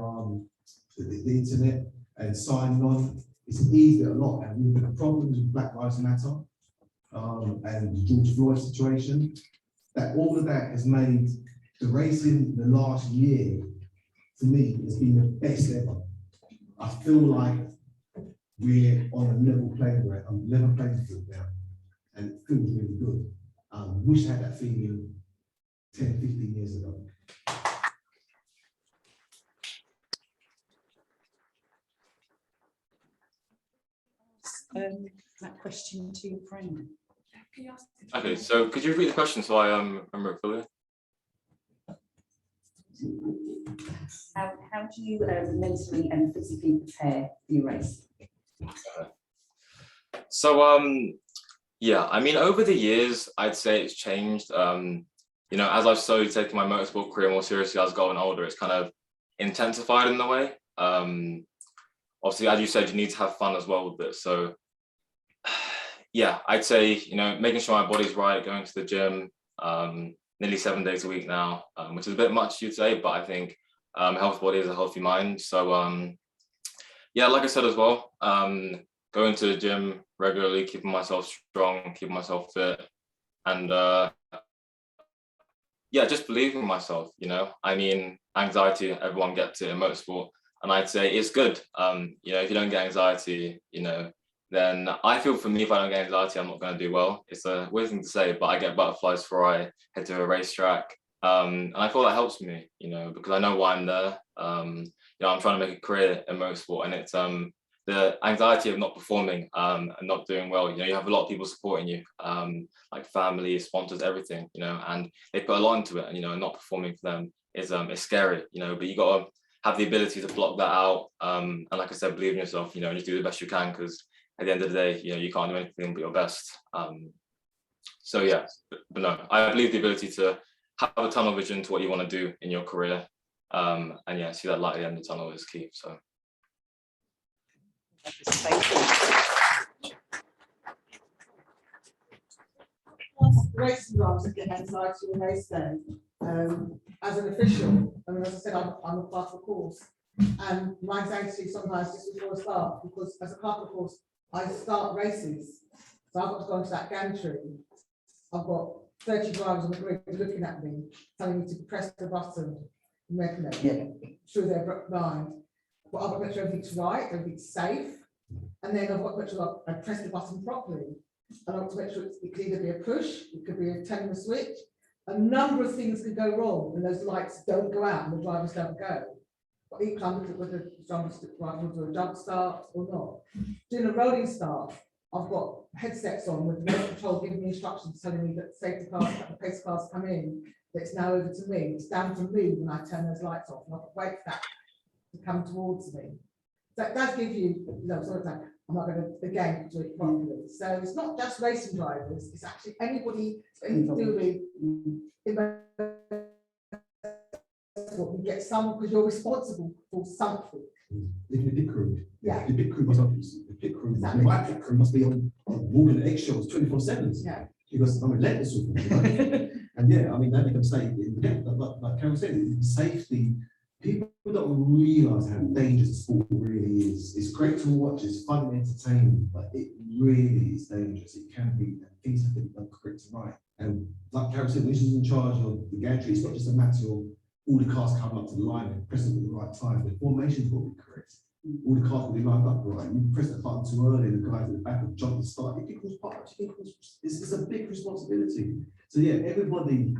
the internet and signing on. It's eased it a lot, and with the problems with Black Lives Matter and the George Floyd situation, that all of that has made the racing the last year, for me, has been the best ever. I feel like we're on a level playing field now, and it feels really good. Wish I had that feeling 10, 15 years ago. That question to your friend. Okay, so could you repeat the question so I remember it fully? How do you mentally and physically prepare for your race? So yeah, I mean, over the years, I'd say it's changed. You know, as I've slowly taken my motorsport career more seriously as I've gotten older, it's kind of intensified in a way. Obviously, as you said, you need to have fun as well with it. So yeah, I'd say, you know, making sure my body's right, going to the gym, nearly 7 days a week now, which is a bit much, you'd say, but I think healthy body is a healthy mind. So yeah, like I said as well, going to the gym regularly, keeping myself strong, keeping myself fit, and yeah, just believing in myself, you know. I mean, anxiety, everyone gets it in motorsport, and I'd say it's good. You know, if you don't get anxiety, you know, then I feel for me, if I don't get anxiety, I'm not going to do well. It's a weird thing to say, but I get butterflies before I head to a racetrack. And I feel that helps me, you know, because I know why I'm there. You know, I'm trying to make a career in motorsport, and it's the anxiety of not performing and not doing well. You know, you have a lot of people supporting you, like family, sponsors, everything, you know, and they put a lot into it, and, you know, not performing for them is it's scary, you know, but you got to have the ability to block that out. And like I said, believe in yourself, you know, and just do the best you can, because at the end of the day, you know, you can't do anything but your best. So yeah, but no, I believe the ability to have a tunnel vision to what you want to do in your career. And yeah, see that light at the end of the tunnel is key. So. Racing drivers get anxiety on race day. As an official, I mean, as I said, I'm a part of the course, and my anxiety sometimes just before I start, because as a part of the course, I start races, so I've got to go into that gantry. I've got 30 drivers on the grid looking at me, telling me to press the button, through their mind. But I've got to make sure everything's right, everything's safe, and then I've got to make sure I press the button properly. And I want to make sure it could either be a push, it could be a telling the switch. A number of things could go wrong when those lights don't go out and the drivers don't go. But equally, I'm looking at whether the drivers will do a jump start or not. Doing a rolling start, I've got headsets on with remote control giving me instructions telling me that safety cars, the pace cars come in, that it's now over to me. It's down to me when I turn those lights off, and I can wait for that to come towards me. That does give you, sort of like, I'm not going to, again, do it properly. So it's not just racing drivers, it's actually anybody, anything to do with motorsport, you get some, because you're responsible for something. Even the pit crew. Yeah. The pit crew must not, the pit crew, my pit crew must be on walking the eggshells 24/7. Yeah. Because I'm relentless with them. You know? And yeah, I mean, they make a mistake. Yeah, like Carol said, safety, people don't realise how dangerous sport really is. It's great to watch, it's fun and entertaining, but it really is dangerous. It can be, things have to be done correct and right. And like Carol said, when she's in charge of the gantry, it's not just a matter of all the cars coming up to the line and pressing at the right time. The formation's got to be correct. All the cars will be lined up right. You press the button too early, the guys at the back will jump and start. It equals parts. It's a big responsibility. So yeah, everybody,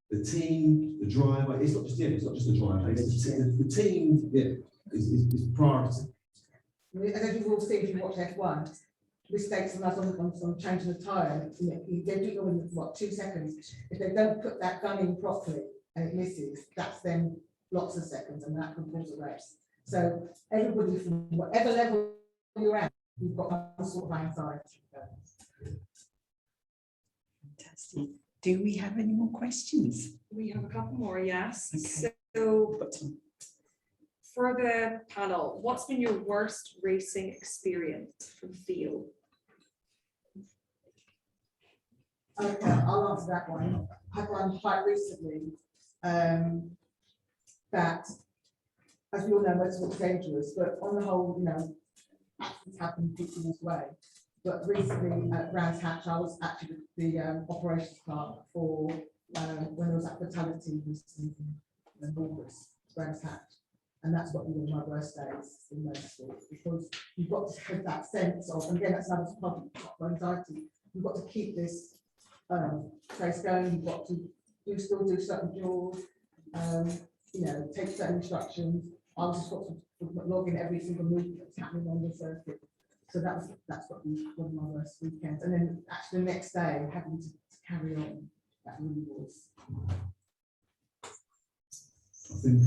the team, the driver. It's not just the driver. It's the team. Yeah, is priority. And as you've all seen, if you watch F1, mistakes on us on changing the tyre, you know, they do it in what 2 seconds. If they don't put that gun in properly and it misses, that's then lots of seconds, and that can cause a race. So everybody from whatever level you're at, you've got some sort of anxiety. Fantastic. Do we have any more questions? We have a couple more, yes. Okay. So for the panel, what's been your worst racing experience from the field? Okay, I'll answer that one. I've run quite recently that, as we all know, motorsport's dangerous, but on the whole, you know, accidents happen people's way. But recently at Brands Hatch, I was actually the operations clerk for when there was that fatality in August, Brands Hatch. And that's what one of my worst days in motorsport, because you've got to have that sense of, and again, that's another problem of anxiety. You've got to keep this place going. You've got to still do certain jewels, you know, take certain instructions. I was responsible for logging every single movement that's happening on the circuit. So that's what was one of my worst weekends. And then actually the next day, having to carry on, that really was. I think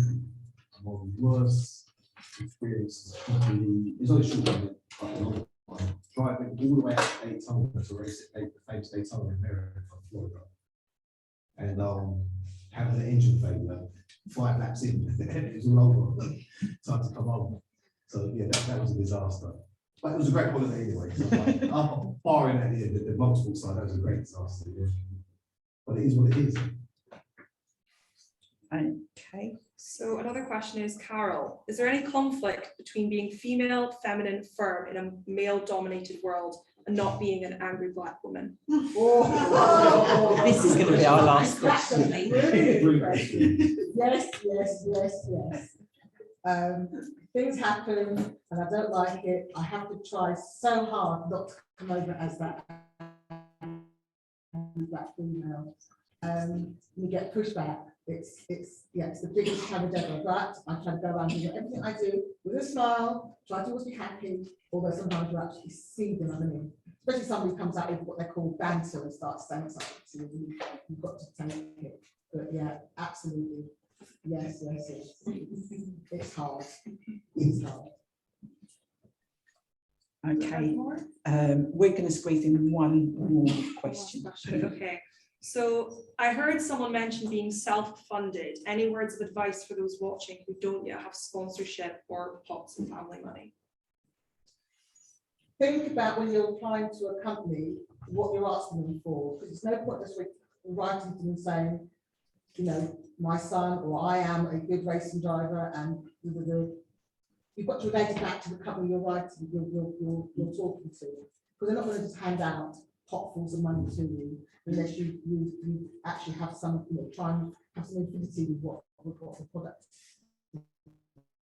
my worst experience is only short of it, but driving all the way out to Daytona to race at the famous Daytona in America, Florida, and having an engine failure, 5 laps in, it was all over. Time to come home. So yeah, that was a disaster. But it was a great holiday anyway. So I'm barring at the motorsport side, that was a great disaster. Yeah. But it is what it is. Okay. So another question is, Carol, is there any conflict between being female, feminine, firm in a male-dominated world and not being an angry Black woman? Oh. This is going to be our last question. Yes. Things happen and I don't like it. I have to try so hard not to come over as that Black female. You get pushback. It's the biggest challenge ever. But I try to go around and do everything I do with a smile, try to always be happy, although sometimes you actually see them underneath. Especially somebody comes out with what they call banter and starts saying something to you. You've got to take it. But yeah, absolutely. Yes. It's hard. It's hard. Okay. We're going to squeeze in one more question. Okay. So I heard someone mention being self-funded. Any words of advice for those watching who don't yet have sponsorship or pots of family money? Think about when you're applying to a company, what you're asking them for, because it's no point just writing to them saying, you know, my son or I am a good racing driver, and you've got to relate it back to the company you're writing, you're talking to, because they're not going to just hand out potfuls of money to you unless you actually have some, you know, try and have some infinity with what the product is,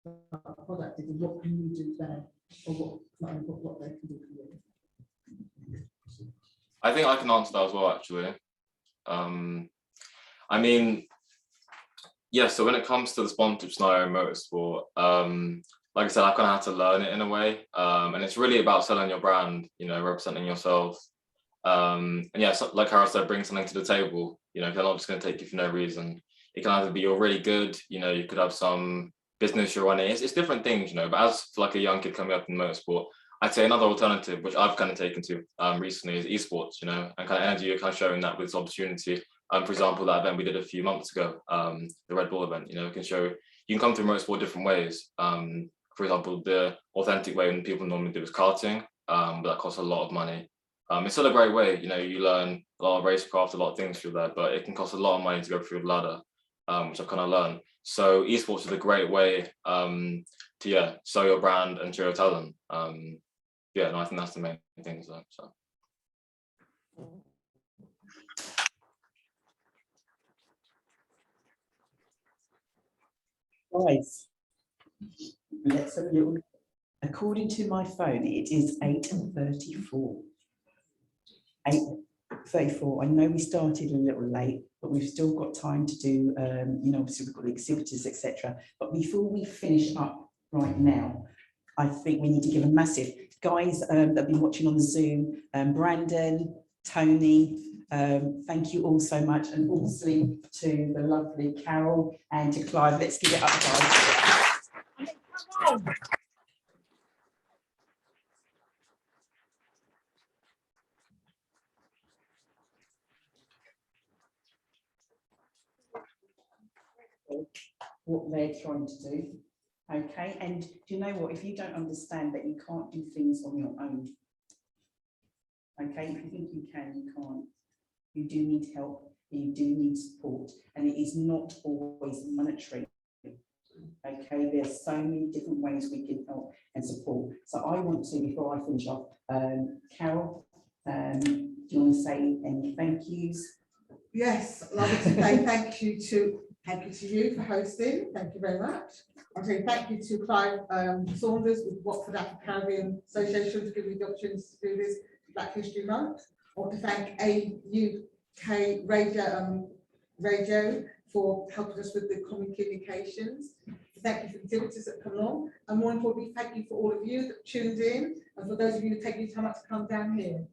and what can you do there, or what they can do for you. I think I can answer that as well, actually. I mean, yeah, so when it comes to the sponsorship scenario in motorsport, like I said, I kind of had to learn it in a way. And it's really about selling your brand, you know, representing yourself. And yeah, so, like Carol said, bring something to the table. You know, they're not just going to take you for no reason. It can either be you're really good, you know, you could have some business you're running. It's different things, you know, but as for like a young kid coming up in motorsport, I'd say another alternative, which I've kind of taken to recently, is esports, you know, and kind of energy, you're kind of showing that with this opportunity. For example, that event we did a few months ago, the Red Bull event, you know, can show you can come through motorsport different ways. For example, the authentic way when people normally do is karting, but that costs a lot of money. It's still a great way, you know, you learn a lot of racecraft, a lot of things through that, but it can cost a lot of money to go through the ladder, which I kind of learned. So esports is a great way to sell your brand and show your talent. Yeah, no, I think that's the main thing. So. Guys, let's have a little. According to my phone, it is 8:34. 8:34. I know we started a little late, but we've still got time to do, you know, obviously we've got the exhibitors, etc. But before we finish up right now, I think we need to give a massive, guys that have been watching on the Zoom, Brandon, Tony, thank you all so much, and obviously to the lovely Carol and to Clive. Let's give it up, guys. Come on. What they're trying to do, okay? And do you know what? If you don't understand that you can't do things on your own, okay? If you think you can, you can't. You do need help, you do need support, and it is not always monetary, okay? There's so many different ways we can help and support. So I want to, before I finish off, Carol, do you want to say any thank yous? Yes, I'd like to say thank you to you for hosting. Thank you very much. I'll say thank you to Clive Saunders with Watford African Caribbean Association for giving me the opportunity to do this Black History Month. I want to thank UK Radio for helping us with the communications. Thank you for the exhibitors that come along, and more importantly, thank you for all of you that tuned in, and for those of you that take your time out to come down here.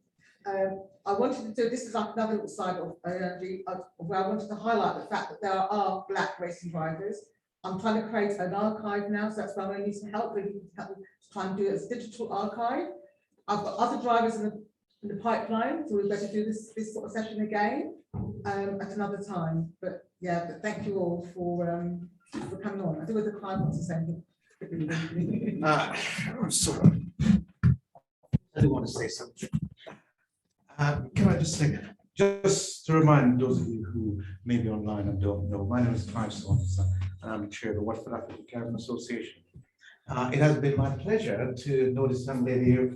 I wanted to do, this is like another little side of where I wanted to highlight the fact that there are Black racing drivers. I'm trying to create an archive now, so that's where I'm going to need some help. Really help me to try and do it as a digital archive. I've got other drivers in the pipeline, so we're going to do this sort of session again at another time. But yeah, but thank you all for coming on. I think with the client wants to say anything. I do want to say something. Can I just say, just to remind those of you who may be online and don't know, my name is Clive Saunders, and I'm the chair of the Watford African Caribbean Association. It has been my pleasure to know this young lady here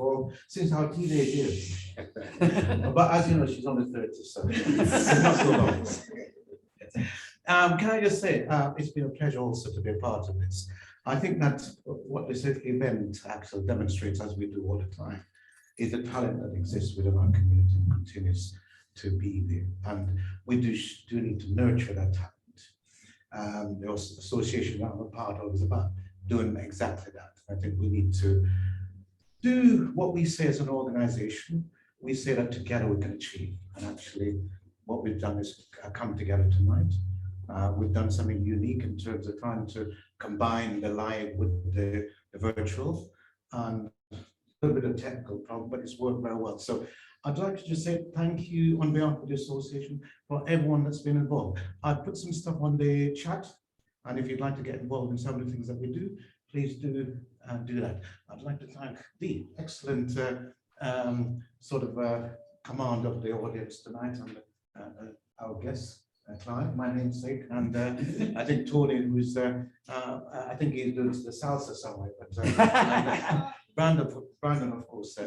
since our teenage years. But as you know, she's only 30, so it's not so long. Can I just say, it's been a pleasure also to be a part of this. I think that what this event actually demonstrates, as we do all the time, is the talent that exists within our community and continues to be there. And we do need to nurture that talent. The association that I'm a part of is about doing exactly that. I think we need to do what we say as an organization. We say that together we can achieve. And actually, what we've done is come together tonight. We've done something unique in terms of trying to combine the live with the virtual. And a little bit of technical problem, but it's worked very well. So I'd like to just say thank you on behalf of the association for everyone that's been involved. I've put some stuff on the chat, and if you'd like to get involved in some of the things that we do, please do that. I'd like to thank the excellent command of the audience tonight, and our guests, Clive, my namesake, and I think Tony, who's I think he's doing the salsa somewhere, but Brandon, of course,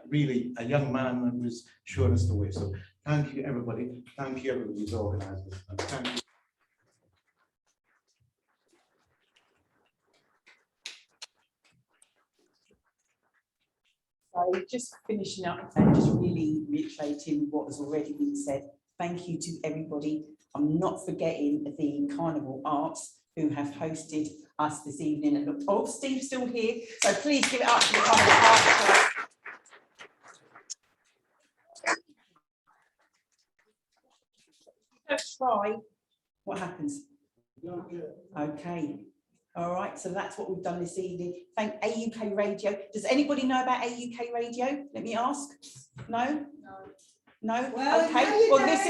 really a young man who's showing us the way. So thank you, everybody. Thank you, everybody who's organized this. And thank you. So just finishing up and just really reiterating what has already been said. Thank you to everybody. I'm not forgetting the Carnival Arts who have hosted us this evening. And oh, Steve's still here, so please give it up to the Carnival Arts. Try. What happens? Okay. All right, so that's what we've done this evening. Thank AUK Radio. Does anybody know about AUK Radio? Let me ask. No? No. No? Well, Okay, now you well, know. this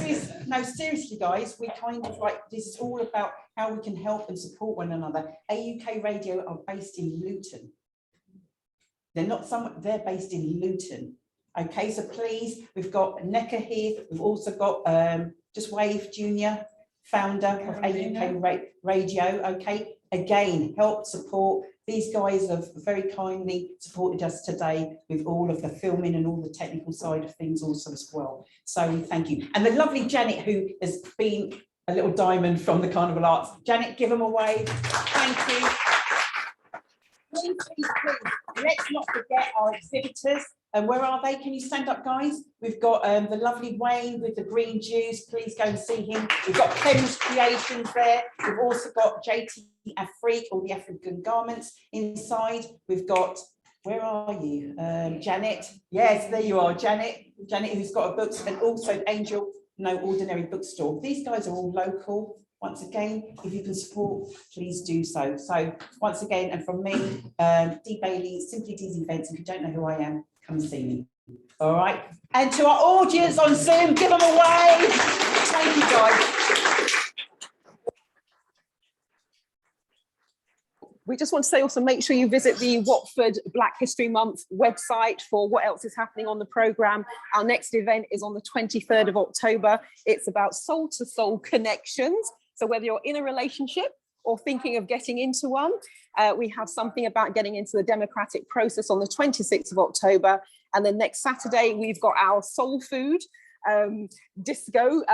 is, no, seriously, guys, we kind of like, this is all about how we can help and support one another. AUK Radio are based in Luton. They're not they're based in Luton. Okay, so please, we've got Necker here. We've also got just Wave Junior, founder of AUK Radio. Okay, again, help support. These guys have very kindly supported us today with all of the filming and all the technical side of things also as well. So thank you. And the lovely Janet, who has been a little diamond from the Carnival Arts. Janet, give them away. Thank you. Please, please, please, let's not forget our exhibitors. And where are they? Can you stand up, guys? We've got the lovely Wayne with the green juice. Please go and see him. We've got Clem's Creations there. We've also got JT Afrique, all the African garments inside. We've got, where are you? Janet. Yes, there you are, Janet. Janet, who's got a book, and also Angel No Ordinary Bookstore. These guys are all local. Once again, if you can support, please do so. So once again, and from me, Dee Bailey, Simply Dee's Events. If you don't know who I am, come and see me. All right. And to our audience on Zoom, give them away. Thank you, guys. We just want to say also, make sure you visit the Watford Black History Month website for what else is happening on the programme. Our next event is on the 23rd of October. It's about soul-to-soul connections. So whether you're in a relationship or thinking of getting into one, we have something about getting into the democratic process on the 26th of October. And then next Saturday, we've got our soul food disco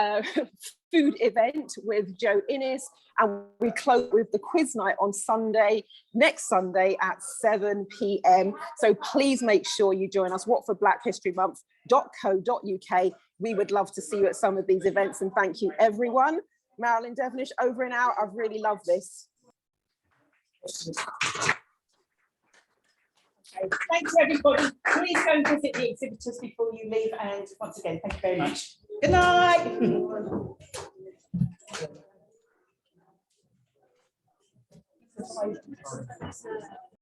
food event with Joe Innes, and we close with the quiz night on Sunday, next Sunday at 7 p.m. So please make sure you join us, watfordblackhistorymonth.co.uk. We would love to see you at some of these events, and thank you, everyone. Marilyn Devonish, over and out. I've really loved this. Okay, thank you, everybody. Please go and visit the exhibitors before you leave. And once again, thank you very much. Good night.